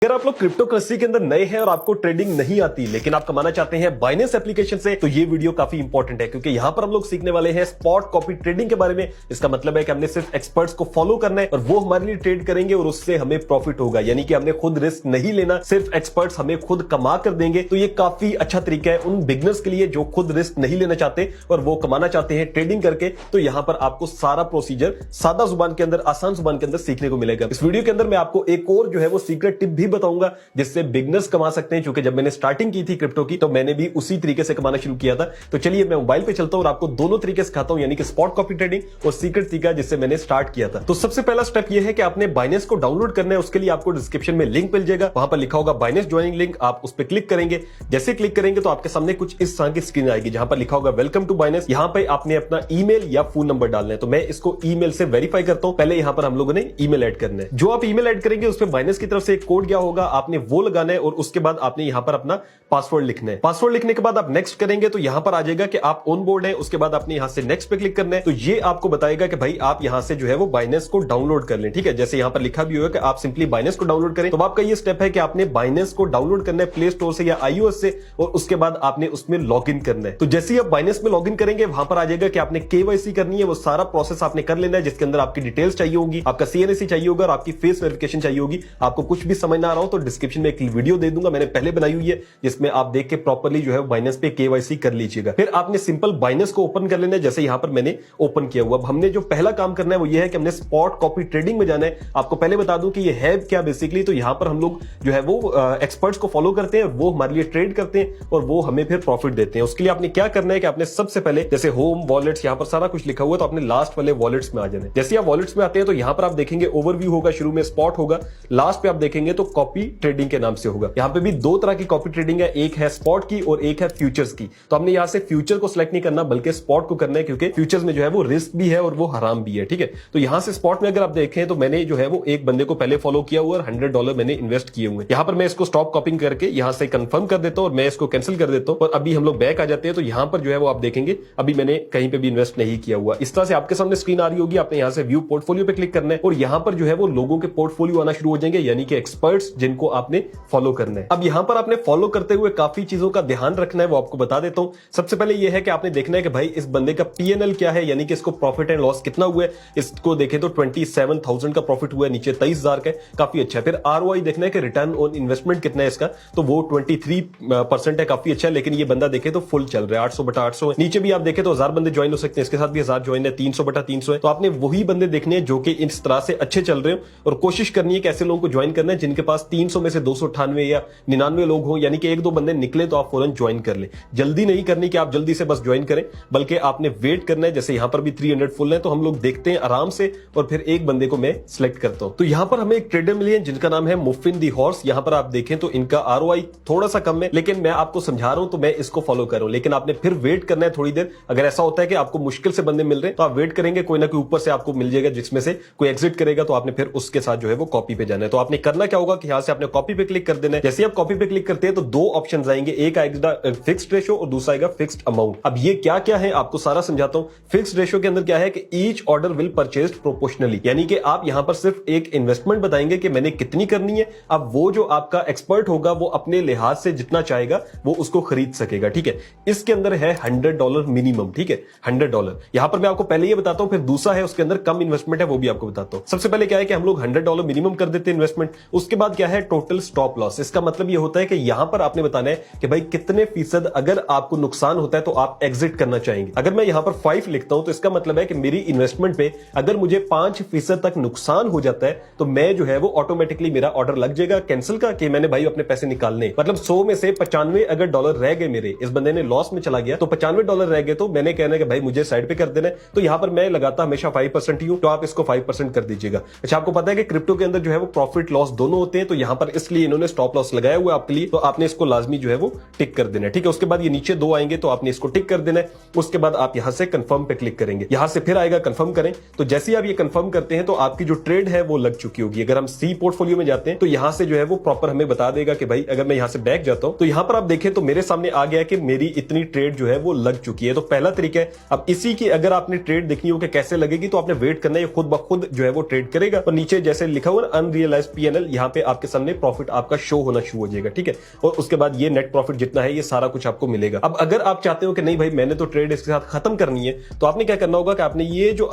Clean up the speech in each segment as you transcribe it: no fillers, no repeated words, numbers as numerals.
अगर आप लोग क्रिप्टो करेंसी के अंदर नए हैं और आपको ट्रेडिंग नहीं आती लेकिन आप कमाना चाहते हैं बाइनेंस एप्लीकेशन से, तो ये वीडियो काफी इंपॉर्टेंट है क्योंकि यहां पर हम लोग सीखने वाले हैं स्पॉट कॉपी ट्रेडिंग के बारे में। इसका मतलब है कि हमने सिर्फ एक्सपर्ट्स को फॉलो करना है और वो हमारे लिए ट्रेड करेंगे और उससे हमें प्रॉफिट होगा, यानी कि हमने खुद रिस्क नहीं लेना, सिर्फ एक्सपर्ट्स हमें खुद कमा कर देंगे। तो ये काफी अच्छा तरीका है उन बिगनर्स के लिए जो खुद रिस्क नहीं लेना चाहते और वो कमाना चाहते हैं ट्रेडिंग करके। तो यहां पर आपको सारा प्रोसीजर सादा जुबान के अंदर, आसान जुबान के अंदर सीखने को मिलेगा। इस वीडियो के अंदर मैं आपको एक और जो है वो सीक्रेट टिप भी बताऊंगा जिससे बिगनर्स कमा सकते हैं। क्योंकि जब मैंने स्टार्टिंग की थी क्रिप्टो की तो मैंने भी उसी तरीके से कमाना शुरू किया था। तो चलिए मैं मोबाइल पे चलता हूं और आपको दोनों तरीके सिखाता हूं, यानी कि स्पॉट कॉपी ट्रेडिंग और सीक्रेट तरीका जिससे मैंने स्टार्ट किया था। तो सबसे पहला स्टेप यह है कि आपने बाइनेंस को डाउनलोड करना है। उसके लिए आपको डिस्क्रिप्शन में लिंक मिल जाएगा, वहां पर लिखा होगा बाइनेंस ज्वाइनिंग लिंक। आप उस पर क्लिक करेंगे, जैसे क्लिक करेंगे तो आपके सामने कुछ इस तरह की स्क्रीन आएगी जहां पर लिखा होगा वेलकम टू बाइनेंस। यहां पर आपने अपना ईमेल या फोन नंबर डालना है। तो मैं इसको ईमेल से वेरीफाई करता हूं। पहले यहां पर हम लोगों ने ईमेल ऐड करना है। जो आप ईमेल ऐड करेंगे उस पर बाइनेंस की तरफ से एक कोड गया होगा, आपने वो लगाना है और उसके बाद आपने यहां पर अपना पासवर्ड लिखना है। पासवर्ड लिखने के बाद आप नेक्स्ट करेंगे तो यहां पर आ जाएगा कि आप ऑन बोर्ड है। उसके बाद आपने यहां से नेक्स्ट पे क्लिक करना है। तो ये आपको बताएगा कि भाई आप यहां से जो है वो बाइनेंस को डाउनलोड कर लें। ठीक है, जैसे यहां पर लिखा भी होगा कि आप सिंपली बाइनेंस को डाउनलोड करें। तो आपका ये स्टेप है कि आपने बाइनेंस को डाउनलोड करना है प्ले स्टोर से या iOS से और उसके बाद आपने उसमें लॉग इन करना है। तो जैसे ही आप बाइनेंस में लॉग इन करेंगे वहां पर आ जाएगा कि आपने KYC करनी है। वो सारा प्रोसेस आपने कर लेना है जिसके अंदर आपकी डिटेल्स चाहिए होगी, आपका CNAC चाहिए होगा और आपकी फेस वेरिफिकेशन चाहिए होगी। आपको कुछ भी समझ ना आ रहा हो तो डिस्क्रिप्शन में एक वीडियो दे दूंगा, मैंने पहले बनाई हुई है, जिसमें आप देख के प्रॉपर्ली जो है बाइनेंस पे KYC कर लीजिएगा। फिर आपने सिंपल बाइनेंस को ओपन कर लेना है, जैसे यहां पर मैंने ओपन किया हुआ। अब हमने जो पहला काम करना है वो ये है कि हमने स्पॉट कॉपी ट्रेडिंग में जाना है। आपको पहले बता दूं कि ये है क्या बेसिकली। तो यहां पर हम लोग जो है वो एक्सपर्ट्स को फॉलो करते हैं, वो हमारे लिए ट्रेड करते हैं और वो हमें फिर प्रॉफिट देते हैं। उसके लिए आपने क्या करना है कि आपने सबसे पहले जैसे होम वॉलेट्स, यहां पर सारा कुछ लिखा हुआ है, तो आपने लास्ट वाले वॉलेट्स में आ जाना है। जैसे आप वॉलेट्स में आते हैं तो यहां पर आप देखेंगे ओवरव्यू होगा, शुरू में स्पॉट होगा, लास्ट पे आप देखेंगे तो कॉपी ट्रेडिंग के नाम से होगा। यहां पे भी दो तरह की कॉपी ट्रेडिंग है, एक है स्पॉट की और एक है फ्यूचर्स की। तो हमने यहां से फ्यूचर को सिलेक्ट नहीं करना बल्कि स्पॉट को करना है, क्योंकि फ्यूचर्स में जो है वो रिस्क भी है और वो हराम भी है। ठीक है, तो यहां से स्पॉट में अगर आप देखें तो मैंने जो है वो एक बंदे को पहले फॉलो किया हुआ और $100 मैंने इन्वेस्ट किए हुए। यहां पर मैं इसको स्टॉप कॉपिंग करके यहां से कंफर्म कर देता हूं और मैं इसको कैंसिल कर देता हूं। और अभी हम लोग बैक आ जाते हैं तो यहां पर जो है वो आप देखेंगे अभी मैंने कहीं पे भी इन्वेस्ट नहीं किया हुआ। इस तरह से आपके सामने स्क्रीन आ रही होगी। आपने यहां से व्यू पोर्टफोलियो पे क्लिक करना है और यहां पर जो है वो लोगों के पोर्टफोलियो आना शुरू हो जाएंगे, यानी कि एक्सपर्ट्स जिनको आपने फॉलो करना है। अब यहां पर आपने फॉलो करते हुए काफी चीजों का ध्यान रखना है, वो आपको बता देता हूं। सबसे पहले यह है कि आपने देखना है कि भाई इस बंदे का PNL क्या है, यानी कि इसको प्रॉफिट एंड लॉस कितना हुआ है। इसको देखें तो 27,000 का प्रॉफिट हुआ है, नीचे 23,000 का है, काफी अच्छा है। फिर ROI देखना है कि रिटर्न ऑन इन्वेस्टमेंट कितना है इसका, तो वो 23% है, काफी अच्छा है। लेकिन ये बंदा देखे तो फुल चल रहा है, 800/800 है। नीचे भी आप देखें तो 1000 बंदे ज्वाइन हो सकते हैं, इसके साथ भी 1000 ज्वाइन है, 300/300 है। तो आपने वही बंदे देखने हैं जो कि इस तरह से अच्छे चल रहे हो और कोशिश करनी है कि ऐसे लोगों को ज्वाइन करना है जिनके पास 300 में से 298 या 99 लोग हो, यानी कि एक दो बंदे निकले तो आप फौरन ज्वाइन कर ले। जल्दी नहीं करनी कि आप जल्दी से बस ज्वाइन करें, बल्कि आपने वेट करना है। जैसे यहां पर भी 300 फुल है तो हम लोग देखते हैं आराम से और फिर एक बंदे को मैं सिलेक्ट करता हूं। तो यहां पर हमें एक ट्रेडर मिली है जिनका नाम है मुफिन दी हॉर्स। यहां पर आप देखें तो इनका ROI थोड़ा सा कम है, लेकिन मैं आपको समझा रहा हूं तो मैं इसको फॉलो कर रहा हूं। लेकिन आपने फिर वेट करना है थोड़ी देर। अगर ऐसा होता है कि आपको मुश्किल से बंदे मिल रहे हैं तो आप वेट करेंगे, कोई ना कोई ऊपर से आपको मिल जाएगा जिसमें से कोई एग्जिट करेगा, तो आपने फिर उसके साथ जो है वो कॉपी पे जाना है। तो आपने करना क्या होगा कि यहां से आपने कॉपी पे क्लिक कर देना है। जैसे आप कॉपी पे क्लिक करते हैं तो दो ऑप्शन आएंगे, एक आएगा फिक्स्ड रेशो और दूसरा आएगा फिक्स्ड अमाउंट। अब ये क्या क्या है आपको सारा समझाता हूं। फिक्स्ड रेशो के अंदर क्या है कि each order will purchased proportionally, यानी कि आप यहां पर सिर्फ एक इन्वेस्टमेंट बताएंगे कि मैंने कितनी करनी है। अब वो जो आपका एक्सपर्ट होगा वो अपने लिहाज से जितना चाहेगा वो उसको खरीद सकेगा। ठीक है, इसके अंदर है $100 मिनिमम। ठीक है, $100। यहां पर मैं आपको पहले ये बताता हूं, फिर दूसरा है उसके अंदर कम इन्वेस्टमेंट है, वो भी आपको बताता हूं। सबसे पहले क्या है कि हम लोग $100 मिनिमम कर देते हैं इन्वेस्टमेंट। उसके बाद क्या है टोटल स्टॉप लॉस। इसका मतलब ये होता है कि यहां पर आपने बताना है कि भाई कितने फीसद अगर आपको नुकसान होता है तो आप एग्जिट करना चाहेंगे। अगर मैं यहां पर 5 लिखता हूं तो इसका मतलब है कि मेरी इन्वेस्टमेंट पे अगर मुझे 5% तक नुकसान हो जाता है तो मैं जो है वो ऑटोमेटिकली मेरा ऑर्डर लग जाएगा कैंसिल का कि मैंने भाई अपने पैसे निकालने। मतलब 100 में से 95 अगर डॉलर रह गए मेरे, इस बंदे ने लॉस में चला गया तो $95 रह गए, तो मैंने कहना है कि भाई मुझे साइड पे कर देना है। तो यहां पर मैं लगाता हमेशा 5% ही हूं, तो आप इसको 5% कर दीजिएगा। अच्छा, आपको पता है कि क्रिप्टो के अंदर जो है वो प्रॉफिट लॉस दोनों होते हैं, तो यहां पर इसलिए इन्होंने स्टॉप लॉस लगाया हुआ है आपके लिए, तो आपने इसको लाजमी जो है वो टिक कर देना है। ठीक है, उसके बाद ये नीचे दो आएंगे तो आपने इसको टिक कर देना है। उसके बाद आप यहां से कंफर्म पे क्लिक करेंगे, यहां से फिर आएगा कंफर्म करें। तो जैसे ही आप ये कंफर्म करते हैं तो आपकी जो ट्रेड है वो लग चुकी होगी। अगर हम सी पोर्टफोलियो में जाते हैं तो यहां से जो है वो प्रॉपर हमें बता देगा कि भाई अगर मैं यहां से बैक जाता हूं तो यहां पर आप देखें तो मेरे सामने आ गया कि मेरी इतनी ट्रेड जो है वो लग चुकी है। तो पहला तरीका है, अब इसी की अगर आपने ट्रेड देखनी हो कि कैसे लगेगी तो आपने वेट करना है, खुद ब खुद जो है वो ट्रेड करेगा। और नीचे जैसे लिखा हुआ ना अनरियलाइज्ड PNL, यहां पे आपके सामने प्रॉफिट आपका शो होना शुरू हो जाएगा, ठीक है। और उसके बाद ये नेट प्रॉफिट जितना है ये सारा कुछ आपको मिलेगा। अब अगर आप चाहते हो कि नहीं भाई मैंने तो ट्रेड इसके साथ खत्म करनी है, तो आपने क्या करना होगा कि आपने ये जो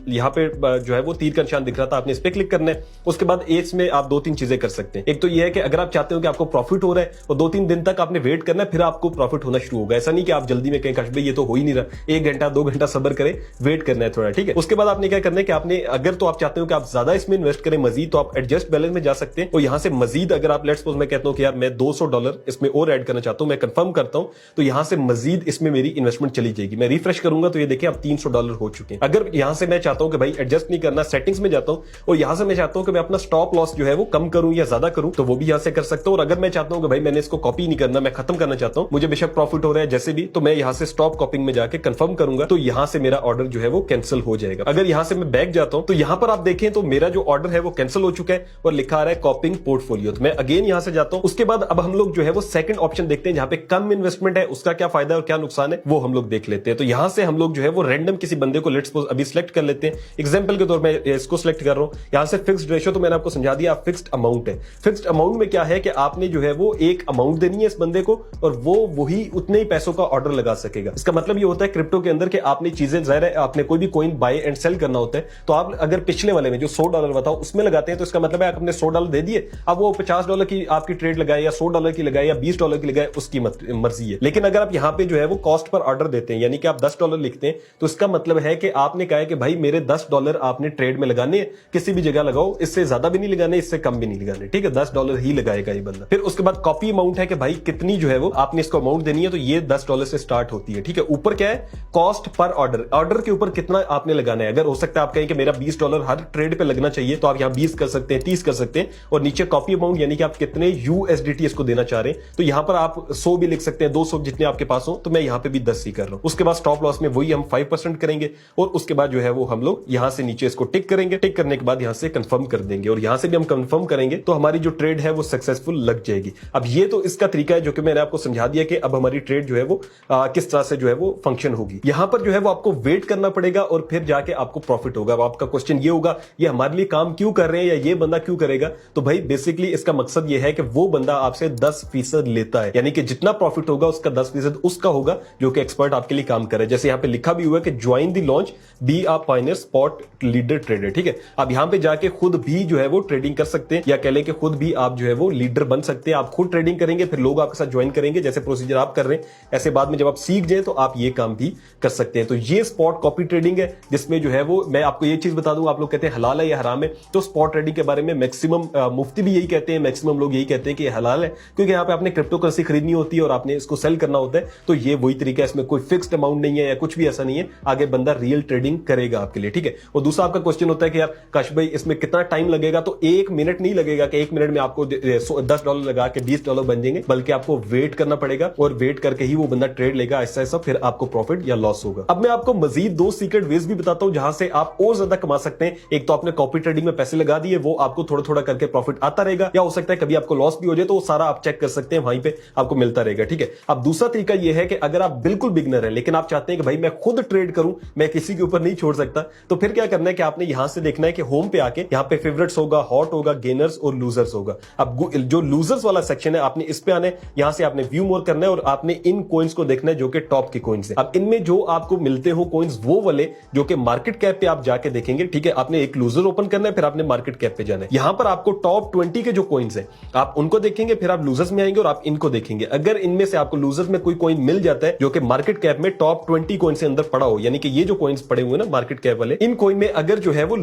यहाँ पे जो है वो तीर का निशान दिख रहा था, आपने इस पे क्लिक करना है। उसके बाद इसमें आप 2-3 चीजें कर सकते हैं। एक तो ये है कि अगर आप चाहते हो कि आपको प्रॉफिट हो रहा है और 2-3 दिन तक आपने वेट करना है, फिर आपको प्रॉफिट होना शुरू होगा। ऐसा नहीं कि आप जल्दी में कहें काश भाई ये तो हो ही नहीं रहा, 1 घंटा 2 घंटा सब्र करें, वेट करना है थोड़ा, ठीक है। उसके बाद आपने क्या करना है कि आपने अगर तो आप चाहते हो कि आप ज्यादा इसमें इन्वेस्ट करें मजीद, तो आप एडजस्ट बैलेंस में जा सकते हैं और यहां से मजीद अगर आप लेट्स सपोज मैं कहता हूं कि यार मैं $200 इसमें और ऐड करना चाहता हूं, मैं कंफर्म करता हूं, तो यहां से मजीद इसमें मेरी इन्वेस्टमेंट चली जाएगी। मैं रिफ्रेश करूंगा तो ये देखिए अब $300 हो चुके हैं। अगर यहां से मैं चाहता हूं कि भाई एडजस्ट नहीं करना, सेटिंग्स में जाता हूं और यहां से मैं चाहता हूं कि मैं अपना स्टॉप लॉस जो है वो कम करूं या ज्यादा करूं, तो वो भी यहां से कर सकता हूं। और अगर मैं चाहता हूं कि भाई मैंने इसको कॉपी नहीं करना, मैं खत्म करना चाहता हूं, मुझे बेशक प्रॉफिट हो रहा है जैसे भी, तो मैं यहां से स्टॉप कॉपिंग में जाके कंफर्म करूंगा, तो यहां से मेरा ऑर्डर जो है वो कैंसिल हो जाएगा। अगर यहां से मैं बैक जाता हूं तो यहां पर आप देखें तो मेरा जो ऑर्डर है वो कैंसिल हो चुका है और लिखा आ रहा है कॉपिंग पोर्टफोलियो। तो मैं अगेन यहां से जाता हूं। उसके बाद अब हम लोग जो है वो सेकंड ऑप्शन देखते हैं जहां पे कम इन्वेस्टमेंट है, उसका क्या फायदा है और क्या नुकसान है वो हम लोग देख लेते हैं। तो यहां से हम लोग जो है वो रैंडम किसी बंदे को लेट्स सपोज अभी सिलेक्ट कर लेते हैं। एग्जांपल के तौर पर इसको सिलेक्ट कर रहा हूं। यहां से फिक्स्ड रेशियो तो मैंने आपको समझा दिया, फिक्स्ड अमाउंट है। फिक्स्ड अमाउंट में क्या है कि आपने जो है वो एक अमाउंट देनी है इस बंदे को और वो वही उतने ही पैसों का ऑर्डर लगा सकेगा। इसका मतलब ये होता है क्रिप्टो के अंदर कि आपने चीजें जाहिर है आपने कोई भी कॉइन बाय एंड सेल करना होता है, तो आप अगर पिछले वाले में जो $100 बताओ उसमें लगाते हैं, तो इसका मतलब है आपने $100 दे दिए, अब वो $50 की आपकी ट्रेड लगाए या $100 की लगाए या $20 की लगाए, उसकी मर्जी है। लेकिन अगर आप यहां पे जो है वो कॉस्ट पर ऑर्डर देते हैं, यानी कि आप $10 लिखते हैं, तो इसका मतलब है कि आपने कहा है कि भाई मेरे $10 आपने ट्रेड में लगाने, किसी भी जगह लगाओ, इससे ज्यादा भी नहीं लगाने, इससे कम भी नहीं लगाने, ठीक है। $10 ही लगाएगा ये बंदा। फिर उसके बाद कॉपी अमाउंट है कि भाई कितनी जो है वो आपने इसको अमाउंट देनी है, तो ये $10 से स्टार्ट होती है, ठीक है। ऊपर क्या है कॉस्ट पर ऑर्डर, ऑर्डर के ऊपर कितना आपने लगाना है। अगर हो सकता है आप कहें कि मेरा $20 हर ट्रेड पे लगना चाहिए, तो आप यहां 20 कर सकते हैं, 30 कर सकते हैं। और नीचे कॉपी अमाउंट यानी कि आप कितने USDT इसको देना चाह रहे हैं, तो यहां पर आप 100 भी लिख सकते हैं, 200 जितने आपके पास हो, तो मैं यहां पे भी 10 ही कर रहा हूं। उसके बाद स्टॉप लॉस में वही हम 5% करेंगे और उसके बाद जो है वो हम लोग यहां से नीचे इसको टिक करेंगे। टिक करने के बाद यहां से कंफर्म कर देंगे और यहां से भी हम कंफर्म करेंगे, तो हमारी जो ट्रेड है वो सक्सेसफुल लग जाएगी। अब ये तो इसका तरीका है जो कि मैंने आपको समझा दिया कि अब हमारी ट्रेड जो है वो किस तरह से जो है वो फंक्शन होगी। यहां पर जो है वो आपको वेट करना पड़ेगा और फिर जाके आपको प्रॉफिट होगा। अब आपका क्वेश्चन ये होगा ये हमारे लिए काम क्यों कर रहे हैं या ये बंदा क्यों करेगा, तो भाई बेसिकली इसका मकसद ये है कि वो बंदा आपसे 10% लेता है, यानी कि जितना प्रॉफिट होगा उसका 10% उसका होगा जो कि एक्सपर्ट आपके लिए काम करे। जैसे यहां पे लिखा भी हुआ है कि join the launch, be a Pioneer spot leader trader, ठीक है। अब यहां पे जाके खुद भी जो है वो ट्रेडिंग कर सकते हैं या कह लें कि खुद भी आप जो है वो लीडर बन सकते हैं। आप खुद ट्रेडिंग करेंगे, फिर लोग आपके साथ ज्वाइन करेंगे, जैसे प्रोसीजर आप कर रहे हैं ऐसे बाद में जब आप सीख जाए तो आप ये काम भी कर सकते हैं। तो ये स्पॉट कॉपी ट्रेडिंग है, जिसमें जो है वो मैं आपको ये चीज बता दूं, आप लोग कहते हैं हलाल है या हराम है, तो स्पॉट ट्रेडिंग के बारे में मैक्सिमम मुफ्ती भी यही कहते हैं, मैक्सिमम लोग यही कहते हैं कि ये हलाल है, क्योंकि यहाँ पे आपने क्रिप्टो करेंसी खरीदनी होती है और आपने इसको सेल करना होता है। तो ये वही तरीका है, इसमें कोई फिक्स्ड अमाउंट नहीं है या कुछ भी ऐसा नहीं है, आगे बंदा रियल ट्रेडिंग करेगा आपके लिए, ठीक है। और दूसरा आपका क्वेश्चन होता है कि यार काश भाई इसमें कितना टाइम लगेगा, तो 1 मिनट नहीं लगेगा कि 1 मिनट में आपको $10 लगा के $20 बन जाएंगे, बल्कि आपको वेट करना पड़ेगा और वेट करके ही वो बंदा ट्रेड लेगा ऐसा ऐसा, फिर आपको प्रॉफिट या लॉस होगा। अब मैं आपको मजीद 2 सीक्रेट वेज भी बताता हूं जहां से आप और ज्यादा कमा सकते हैं। एक तो आपने कॉपी ट्रेडिंग में पैसे लगा दिए, वो आपको थोड़ा थोड़ा करके प्रॉफिट आता रहेगा, या हो सकता है कभी आपको लॉस भी हो जाए तो वो सारा आप चेक कर सकते हैं, वहीं पे आपको मिलता रहेगा, ठीक है। अब दूसरा तरीका यह है कि अगर आप बिल्कुल बिगनर है लेकिन आप चाहते हैं कि भाई मैं खुद ट्रेड करूं, मैं किसी के ऊपर नहीं छोड़ सकता, तो फिर क्या करना है कि आपने यहां से देखना है कि होम पे आके यहां पे फेवरेट्स होगा, हॉट होगा, गेनर्स और लूजर्स होगा। अब जो लूजर्स वाला सेक्शन है आपने इस पे आना है, यहां से आपने व्यू मोर करना है और आपने इन कॉइन्स को देखना है जो कि टॉप के कॉइन्स है। अब इनमें जो आपको मिलते हो कॉइन्स वो वाले जो कि मार्केट कैप पे आप जाके देखेंगे, ठीक है। आपने एक लूजर ओपन करना है, फिर आपने मार्केट कैप पे जाना है। यहां पर आपको टॉप 20 के जो कॉइन्स हैं आप उनको देखेंगे, फिर आप लूजर्स में आएंगे और आप इनको देखेंगे। अगर इनमें से आपको लूजर्स में कोई कॉइन मिल जाता है जो कि मार्केट कैप में टॉप 20 कॉइन से अंदर पड़ा हो, यानी कि ये जो कॉइन्स पड़े हुए ना मार्केट कैप वाले, इन कॉइन में अगर जो है वो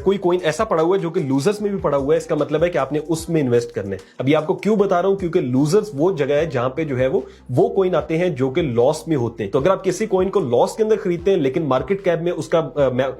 कोई कॉइन ऐसा पड़ा हुआ है जो कि लूजर्स में भी पड़ा हुआ है, इसका मतलब है कि आपने उसमें इन्वेस्ट करना है। अभी आपको क्यों बता रहा हूं, क्योंकि लूजर्स वो जगह है जहां पे जो है वो कॉइन आते हैं जो कि लॉस में होते हैं। तो अगर आप किसी कॉइन को लॉस के अंदर खरीदते हैं लेकिन मार्केट कैप में उसका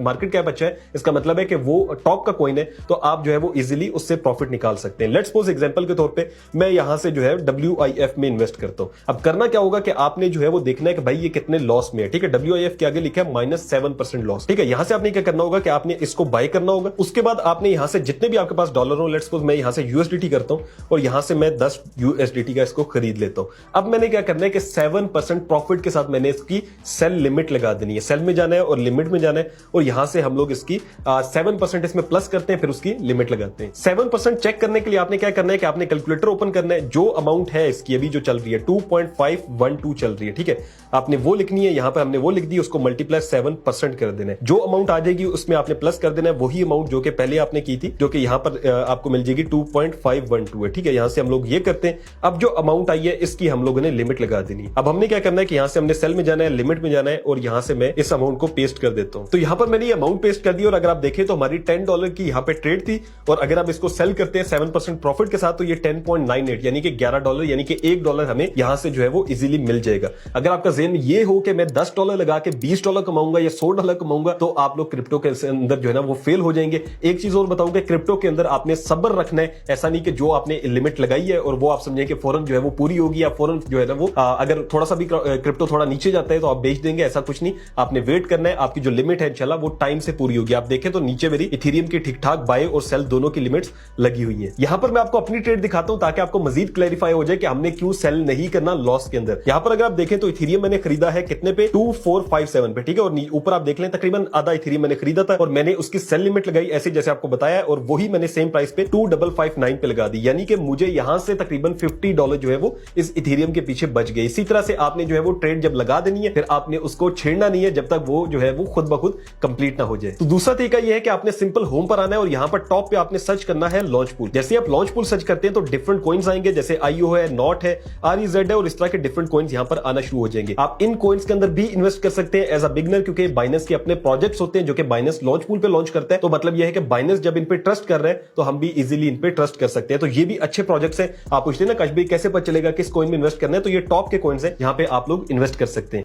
मार्केट कैप अच्छा है, इसका मतलब है कि वो टॉप का कॉइन है, तो आप जो है वो इजीली उससे प्रॉफिट निकाल सकते हैं। लेट्स सपोज एग्जांपल के तौर पे मैं यहां से जो है WIF में इन्वेस्ट करता हूं। अब करना क्या होगा कि आपने जो है वो देखना है कि भाई ये कितने लॉस में है, ठीक है। WIF के आगे लिखा है -7% लॉस, ठीक है। यहां से आपने क्या करना होगा कि आपने इसको बाय करना होगा। उसके बाद आपने यहां से जितने भी आपके पास डॉलर हो, लेट्स सपोज मैं यहां से USDT करता हूं और यहां से मैं 10 USDT का इसको खरीद लेता हूं। अब मैंने क्या करना है कि 7% प्रॉफिट के साथ मैंने इसकी सेल लिमिट लगा देनी है। सेल में जाना है और लिमिट में जाना है और यहां से हम लोग इसकी 7% इसमें प्लस करते हैं, फिर उसकी लिमिट लगाते हैं। 7% फ्रेंड चेक करने के लिए आपने क्या करना है कि आपने कैलकुलेटर ओपन करना है, जो अमाउंट है इसकी अभी जो चल रही है 2.512 चल रही है, ठीक है, आपने वो लिखनी है। यहां पर हमने वो लिख दी, उसको मल्टीप्लाई 7% कर देना है। जो अमाउंट आ जाएगी उसमें आपने प्लस कर देना है वही अमाउंट जो कि पहले आपने की थी, जो कि यहां पर आपको मिल जाएगी 2.512 है, ठीक है। यहां से हम लोग ये करते हैं, अब जो अमाउंट आई है इसकी हम लोगों ने लिमिट लगा देनी। अब हमने क्या करना है कि यहां से हमने सेल में जाना है, लिमिट में जाना है, और यहां से मैं इस अमाउंट को पेस्ट कर देता हूं। तो यहां पर मैंने ये अमाउंट पेस्ट कर दी, और अगर आप देखें तो हमारी $10 की यहां पे ट्रेड थी, और अगर आप इसको सेल करते हैं 7% प्रॉफिट के साथ तो ये 10.98 यानी कि $11 यानी कि $1 हमें यहां से जो है वो इजीली मिल जाएगा। अगर आपका ज़हन ये हो कि मैं $10 लगा के $20 कमाऊंगा या $100 कमाऊंगा, तो आप लोग क्रिप्टो के अंदर जो है ना वो फेल हो जाएंगे। एक चीज और बताऊंगा, क्रिप्टो के अंदर आपने सब्र रखना है। ऐसा नहीं कि जो आपने लिमिट लगाई है और वो आप समझें कि फौरन जो है वो पूरी होगी, या फौरन जो है ना वो अगर थोड़ा सा भी क्रिप्टो थोड़ा नीचे जाता है तो आप बेच देंगे, ऐसा कुछ नहीं। आपने वेट करना है, आपकी जो लिमिट है इंशाल्लाह वो टाइम से पूरी होगी। आप देखें तो नीचे मेरी इथेरियम की ठीक ठाक बाय और सेल दोनों की लिमिट्स लगी हुई है। यहां पर मैं आपको अपनी ट्रेड दिखाता हूं ताकि आपको मजीद क्लैरिफाई हो जाए कि हमने क्यों सेल नहीं करना लॉस के अंदर। यहां पर अगर आप देखें तो इथेरियम मैंने खरीदा है कितने पे, 2457 पे, ठीक है, और ऊपर आप देख लें तकरीबन आधा इथेरियम मैंने खरीदा था, और मैंने उसकी सेल लिमिट लगाई ऐसे जैसे आपको बताया, और वही मैंने सेम प्राइस पे 2559 पे लगा दी, यानी कि मुझे यहां से तकरीबन $50 जो है वो इस इथेरियम के पीछे बच गए। इसी तरह से आपने जो है वो ट्रेड जब लगा देनी है, फिर आपने उसको छेड़ना नहीं है जब तक वो जो है वो खुद ब खुद कंप्लीट ना हो जाए। तो दूसरा तरीका यह है कि आपने सिंपल होम पर आना है, और यहां पर टॉप पे आपने सर्च करना है लॉन्च पूल। जैसे आप लॉन्च पूल सर्च करते हैं तो डिफरेंट कॉइन्स आएंगे, जैसे IO है, नॉट है, REZ है, और इस तरह के डिफरेंट कॉइन्स यहां पर आना शुरू हो जाएंगे। आप इन कॉइन्स के अंदर भी इन्वेस्ट कर सकते हैं एज अ बिगनर, क्योंकि बाइनेंस के अपने प्रोजेक्ट्स होते हैं जो कि बाइनेंस लॉन्च पूल पे लॉन्च करता है। तो मतलब यह है कि बाइनेंस जब इन पे ट्रस्ट कर रहे हैं तो हम भी इजीली इन पे ट्रस्ट कर सकते हैं। तो ये भी अच्छे प्रोजेक्ट्स हैं। आप पूछते हैं ना कश भाई कैसे पता चलेगा किस कॉइन में इन्वेस्ट करना है, तो ये टॉप के कॉइन्स हैं, यहां पे आप लोग इन्वेस्ट कर सकते हैं।